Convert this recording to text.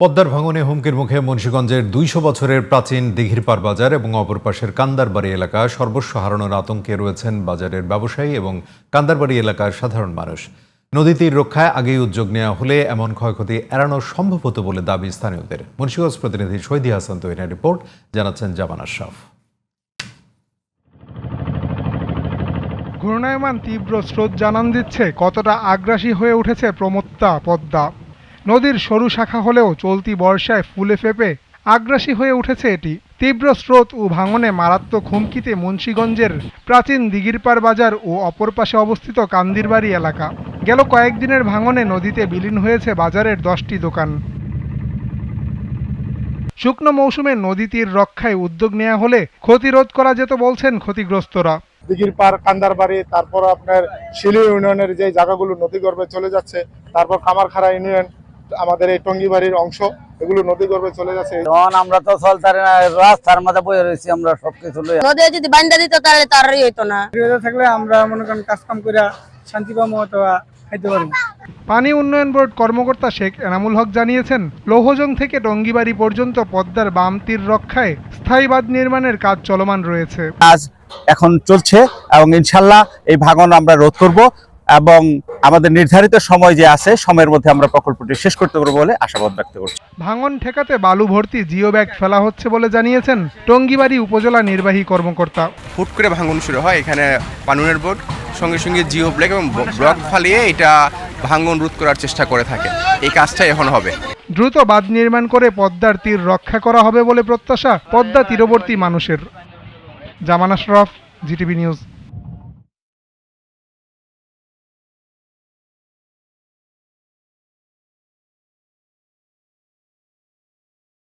পদ্মার ভাঙনে হুমকির মুখে মুন্সিগঞ্জের ২০০ বছরের প্রাচীন দিঘিরপাড় বাজার এবং অপর পাশের কান্দারবাড়ি এলাকা সর্বস্ব হারানোর আতঙ্কে রয়েছেন বাজারের ব্যবসায়ী এবং কান্দারবাড়ি এলাকার সাধারণ মানুষ। নদী তীর রক্ষায় আগেই উদ্যোগ নেওয়া হলে এমন ক্ষয়ক্ষতি এড়ানো সম্ভব হতো বলে দাবি স্থানীয়দের। মুন্সিগঞ্জ প্রতিনিধি শহীদী হাসান তৈরির রিপোর্ট, জানাচ্ছেন জামান আশরাফ। ঘূর্ণায়মান তীব্র স্রোত জানান দিচ্ছে কতটা আগ্রাসী হয়ে উঠেছে প্রমত্তা পদ্মা। নদীর সরু শাখা হলেও চলতি বর্ষায় ফুলে ফেপে আগ্রাসী হয়ে উঠেছে এটি। তীব্র স্রোত ও ভাঙনে মারাত্মক হুমকিতে মুন্সিগঞ্জের প্রাচীন দিঘিরপাড় বাজার ও অপর পাশে অবস্থিত কান্দিরবাড়ি এলাকা। গেল কয়েকদিনের ভাঙনে নদীতে বিলীন হয়েছে বাজারের 10টি দোকান। শুকনো মৌসুমে নদী তীর রক্ষায় উদ্যোগ নেওয়া হলে ক্ষতি রোধ করা যেত বলছেন ক্ষতিগ্রস্তরা। দিঘিরপাড়, কান্দারবাড়ি, তারপর আপনার শিলি ইউনিয়নের যে জায়গাগুলো নদীগর্ভে চলে যাচ্ছে, তারপর কামারখাড়া ইউনিয়ন, আমাদের এই টঙ্গিবাড়ির অংশ, এগুলো নদীগর্ভে চলে যাচ্ছে। আমরা তো চলতারি না, রাস্তার মাঝে বয়ে রয়েছি, আমরা সবকিছু নদী যদি বান্ধা দিত তাহলে তারই হইতো না। থাকলে আমরা মনে করেন কাজ কাম করে শান্তি পাবো অথবা খাইতে পারবো। পানি উন্নয়ন বোর্ড কর্মকর্তা শেখ এনামুল হক জানিয়েছেন, লৌহজং থেকে টঙ্গিবাড়ি পর্যন্ত পদ্মার বাম তীর রক্ষায় স্থায়ী বাঁধ নির্মাণের কাজ চলমান রয়েছে। কাজ এখন চলছে এবং ইনশাল্লাহ এই ভাঙন আমরা রোধ করব এবং আমাদের নির্ধারিত সময় যে আছে সময়ের মধ্যে আমরা প্রকল্পটি শেষ করতে পারবো বলে আশাবাদ ব্যক্ত করছি। ভাঙন ঠেকাতে বালু ভর্তি জিও ব্যাগ ফেলা হচ্ছে বলে জানিয়েছেন টঙ্গিবাড়ি উপজেলা নির্বাহী কর্মকর্তা। হুট করে ভাঙন শুরু হয়, এখানে পানুনের বোর্ড সঙ্গে সঙ্গে জিও ব্লক এবং ব্লক ফালিয়ে এটা ভাঙন রোধ করার চেষ্টা করে থাকে। এই কাজটাই এখন হবে। দ্রুত বাঁধ নির্মাণ করে পদ্মার তীর রক্ষা করা হবে বলে প্রত্যাশা পদ্মা তীরবর্তী মানুষের। জামান আশরাফ, জিটিভি নিউজ।